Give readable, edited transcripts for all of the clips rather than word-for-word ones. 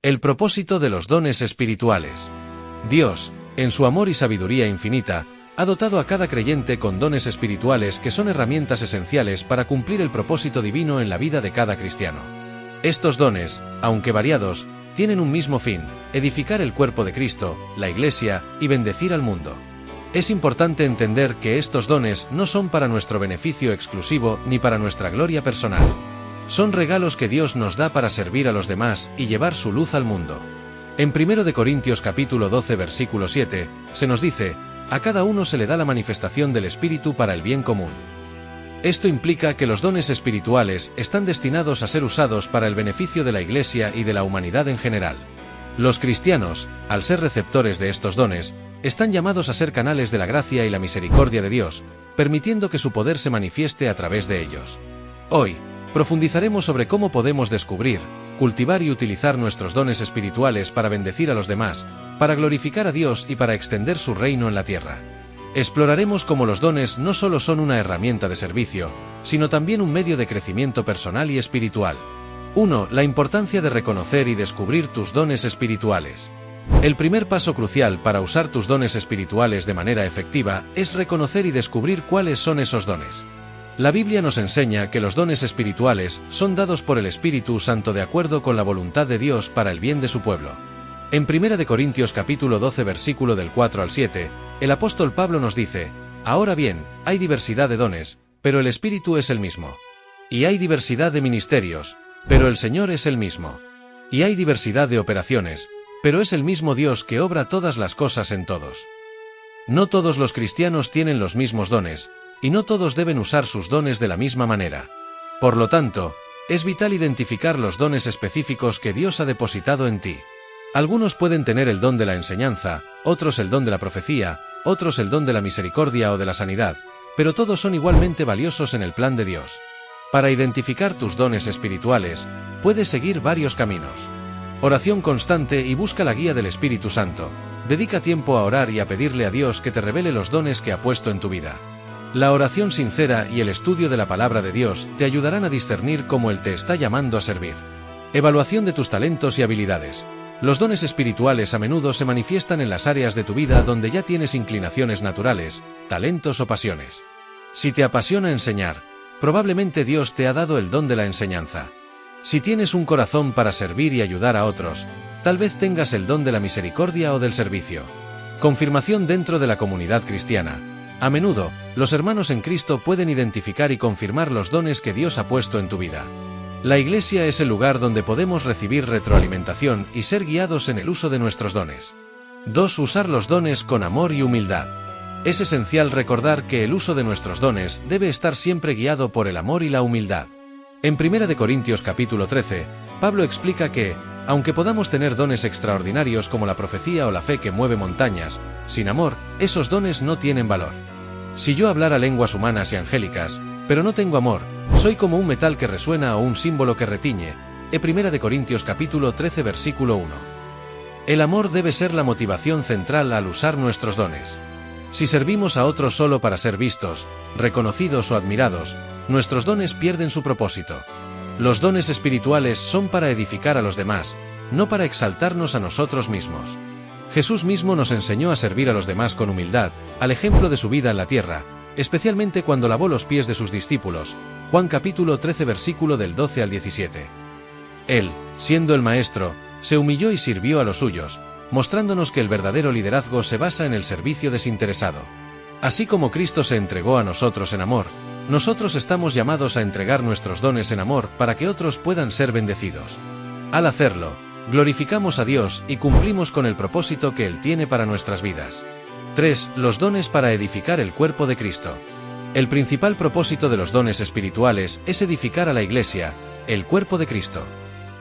El propósito de los dones espirituales. Dios, en su amor y sabiduría infinita, ha dotado a cada creyente con dones espirituales que son herramientas esenciales para cumplir el propósito divino en la vida de cada cristiano. Estos dones, aunque variados, tienen un mismo fin: edificar el cuerpo de Cristo, la Iglesia, y bendecir al mundo. Es importante entender que estos dones no son para nuestro beneficio exclusivo ni para nuestra gloria personal. Son regalos que Dios nos da para servir a los demás y llevar su luz al mundo. En 1 Corintios capítulo 12 versículo 7, se nos dice: a cada uno se le da la manifestación del Espíritu para el bien común. Esto implica que los dones espirituales están destinados a ser usados para el beneficio de la Iglesia y de la humanidad en general. Los cristianos, al ser receptores de estos dones, están llamados a ser canales de la gracia y la misericordia de Dios, permitiendo que su poder se manifieste a través de ellos. Hoy, profundizaremos sobre cómo podemos descubrir, cultivar y utilizar nuestros dones espirituales para bendecir a los demás, para glorificar a Dios y para extender su reino en la tierra. Exploraremos cómo los dones no solo son una herramienta de servicio, sino también un medio de crecimiento personal y espiritual. 1. La importancia de reconocer y descubrir tus dones espirituales. El primer paso crucial para usar tus dones espirituales de manera efectiva es reconocer y descubrir cuáles son esos dones. La Biblia nos enseña que los dones espirituales son dados por el Espíritu Santo de acuerdo con la voluntad de Dios para el bien de su pueblo. En 1 Corintios capítulo 12 versículo del 4 al 7, el apóstol Pablo nos dice: ahora bien, hay diversidad de dones, pero el Espíritu es el mismo. Y hay diversidad de ministerios, pero el Señor es el mismo. Y hay diversidad de operaciones, pero es el mismo Dios que obra todas las cosas en todos. No todos los cristianos tienen los mismos dones, y no todos deben usar sus dones de la misma manera. Por lo tanto, es vital identificar los dones específicos que Dios ha depositado en ti. Algunos pueden tener el don de la enseñanza, otros el don de la profecía, otros el don de la misericordia o de la sanidad, pero todos son igualmente valiosos en el plan de Dios. Para identificar tus dones espirituales, puedes seguir varios caminos. Oración constante y busca la guía del Espíritu Santo. Dedica tiempo a orar y a pedirle a Dios que te revele los dones que ha puesto en tu vida. La oración sincera y el estudio de la palabra de Dios te ayudarán a discernir cómo Él te está llamando a servir. Evaluación de tus talentos y habilidades. Los dones espirituales a menudo se manifiestan en las áreas de tu vida donde ya tienes inclinaciones naturales, talentos o pasiones. Si te apasiona enseñar, probablemente Dios te ha dado el don de la enseñanza. Si tienes un corazón para servir y ayudar a otros, tal vez tengas el don de la misericordia o del servicio. Confirmación dentro de la comunidad cristiana. A menudo, los hermanos en Cristo pueden identificar y confirmar los dones que Dios ha puesto en tu vida. La Iglesia es el lugar donde podemos recibir retroalimentación y ser guiados en el uso de nuestros dones. 2. Usar los dones con amor y humildad. Es esencial recordar que el uso de nuestros dones debe estar siempre guiado por el amor y la humildad. En 1 Corintios capítulo 13, Pablo explica que, aunque podamos tener dones extraordinarios como la profecía o la fe que mueve montañas, sin amor, esos dones no tienen valor. Si yo hablara lenguas humanas y angélicas, pero no tengo amor, soy como un metal que resuena o un símbolo que retiñe. 1 Corintios capítulo 13 versículo 1. El amor debe ser la motivación central al usar nuestros dones. Si servimos a otros solo para ser vistos, reconocidos o admirados, nuestros dones pierden su propósito. Los dones espirituales son para edificar a los demás, no para exaltarnos a nosotros mismos. Jesús mismo nos enseñó a servir a los demás con humildad, al ejemplo de su vida en la tierra, especialmente cuando lavó los pies de sus discípulos. Juan capítulo 13 versículo del 12 al 17. Él, siendo el Maestro, se humilló y sirvió a los suyos, mostrándonos que el verdadero liderazgo se basa en el servicio desinteresado. Así como Cristo se entregó a nosotros en amor, nosotros estamos llamados a entregar nuestros dones en amor para que otros puedan ser bendecidos. Al hacerlo, glorificamos a Dios y cumplimos con el propósito que Él tiene para nuestras vidas. 3. Los dones para edificar el cuerpo de Cristo. El principal propósito de los dones espirituales es edificar a la Iglesia, el cuerpo de Cristo.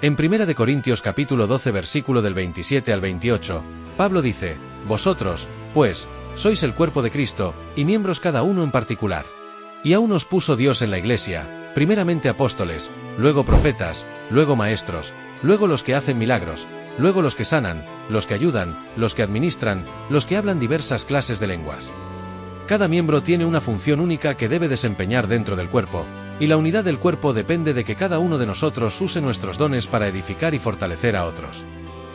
En 1 Corintios capítulo 12 versículo del 27 al 28, Pablo dice: vosotros, pues, sois el cuerpo de Cristo, y miembros cada uno en particular. Y aún os puso Dios en la Iglesia, primeramente apóstoles, luego profetas, luego maestros, luego los que hacen milagros, luego los que sanan, los que ayudan, los que administran, los que hablan diversas clases de lenguas. Cada miembro tiene una función única que debe desempeñar dentro del cuerpo, y la unidad del cuerpo depende de que cada uno de nosotros use nuestros dones para edificar y fortalecer a otros.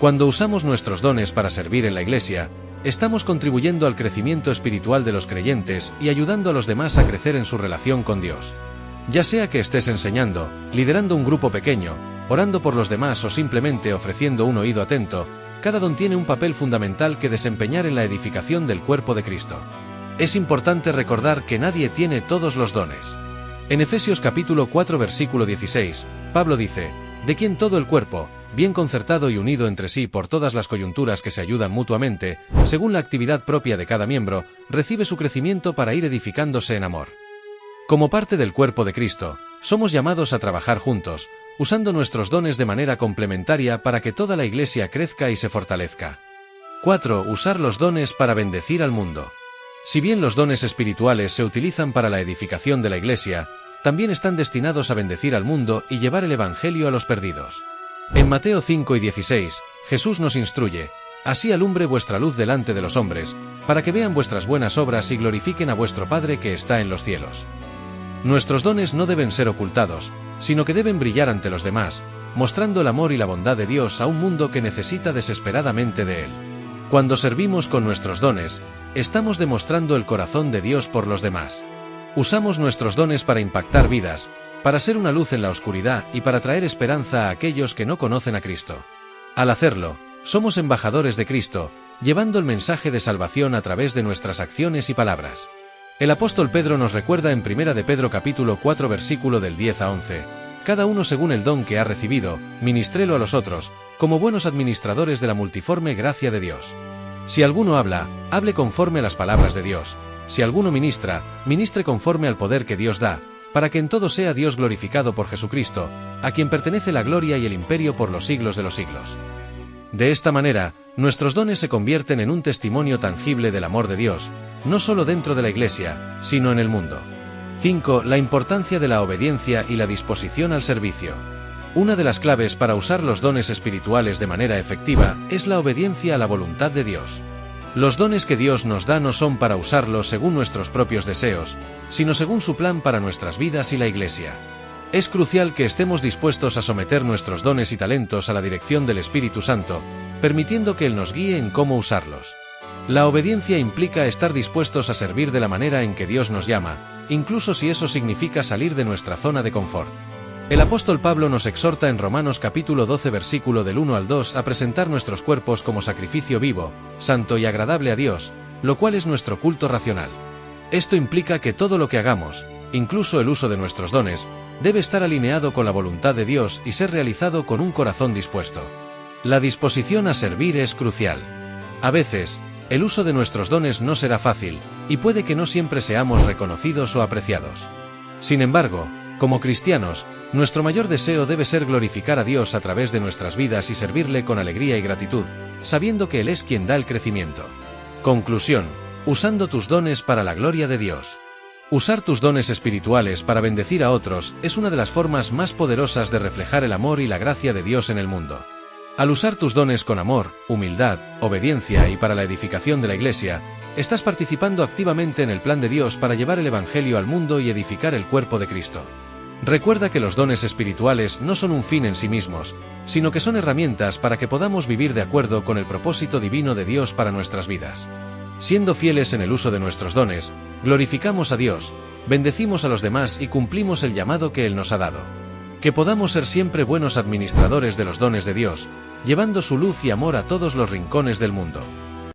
Cuando usamos nuestros dones para servir en la Iglesia, estamos contribuyendo al crecimiento espiritual de los creyentes y ayudando a los demás a crecer en su relación con Dios. Ya sea que estés enseñando, liderando un grupo pequeño, orando por los demás o simplemente ofreciendo un oído atento, cada don tiene un papel fundamental que desempeñar en la edificación del cuerpo de Cristo. Es importante recordar que nadie tiene todos los dones. En Efesios capítulo 4 versículo 16, Pablo dice: de quien todo el cuerpo, bien concertado y unido entre sí por todas las coyunturas que se ayudan mutuamente, según la actividad propia de cada miembro, recibe su crecimiento para ir edificándose en amor. Como parte del cuerpo de Cristo, somos llamados a trabajar juntos, usando nuestros dones de manera complementaria para que toda la Iglesia crezca y se fortalezca. 4. Usar los dones para bendecir al mundo. Si bien los dones espirituales se utilizan para la edificación de la Iglesia, también están destinados a bendecir al mundo y llevar el Evangelio a los perdidos. En Mateo 5 y 16, Jesús nos instruye: así alumbre vuestra luz delante de los hombres, para que vean vuestras buenas obras y glorifiquen a vuestro Padre que está en los cielos. Nuestros dones no deben ser ocultados, sino que deben brillar ante los demás, mostrando el amor y la bondad de Dios a un mundo que necesita desesperadamente de Él. Cuando servimos con nuestros dones, estamos demostrando el corazón de Dios por los demás. Usamos nuestros dones para impactar vidas, para ser una luz en la oscuridad y para traer esperanza a aquellos que no conocen a Cristo. Al hacerlo, somos embajadores de Cristo, llevando el mensaje de salvación a través de nuestras acciones y palabras. El apóstol Pedro nos recuerda en 1 de Pedro capítulo 4 versículo del 10 a 11, cada uno según el don que ha recibido, ministrélo a los otros, como buenos administradores de la multiforme gracia de Dios. Si alguno habla, hable conforme a las palabras de Dios. Si alguno ministra, ministre conforme al poder que Dios da, para que en todo sea Dios glorificado por Jesucristo, a quien pertenece la gloria y el imperio por los siglos de los siglos. De esta manera, nuestros dones se convierten en un testimonio tangible del amor de Dios, no solo dentro de la Iglesia, sino en el mundo. 5. La importancia de la obediencia y la disposición al servicio. Una de las claves para usar los dones espirituales de manera efectiva es la obediencia a la voluntad de Dios. Los dones que Dios nos da no son para usarlos según nuestros propios deseos, sino según su plan para nuestras vidas y la Iglesia. Es crucial que estemos dispuestos a someter nuestros dones y talentos a la dirección del Espíritu Santo, permitiendo que Él nos guíe en cómo usarlos. La obediencia implica estar dispuestos a servir de la manera en que Dios nos llama, incluso si eso significa salir de nuestra zona de confort. El apóstol Pablo nos exhorta en Romanos capítulo 12 versículo del 1 al 2 a presentar nuestros cuerpos como sacrificio vivo, santo y agradable a Dios, lo cual es nuestro culto racional. Esto implica que todo lo que hagamos, incluso el uso de nuestros dones, debe estar alineado con la voluntad de Dios y ser realizado con un corazón dispuesto. La disposición a servir es crucial. A veces, el uso de nuestros dones no será fácil, y puede que no siempre seamos reconocidos o apreciados. Sin embargo, como cristianos, nuestro mayor deseo debe ser glorificar a Dios a través de nuestras vidas y servirle con alegría y gratitud, sabiendo que Él es quien da el crecimiento. Conclusión: usando tus dones para la gloria de Dios. Usar tus dones espirituales para bendecir a otros es una de las formas más poderosas de reflejar el amor y la gracia de Dios en el mundo. Al usar tus dones con amor, humildad, obediencia y para la edificación de la Iglesia, estás participando activamente en el plan de Dios para llevar el Evangelio al mundo y edificar el cuerpo de Cristo. Recuerda que los dones espirituales no son un fin en sí mismos, sino que son herramientas para que podamos vivir de acuerdo con el propósito divino de Dios para nuestras vidas. Siendo fieles en el uso de nuestros dones, glorificamos a Dios, bendecimos a los demás y cumplimos el llamado que Él nos ha dado. Que podamos ser siempre buenos administradores de los dones de Dios, llevando su luz y amor a todos los rincones del mundo.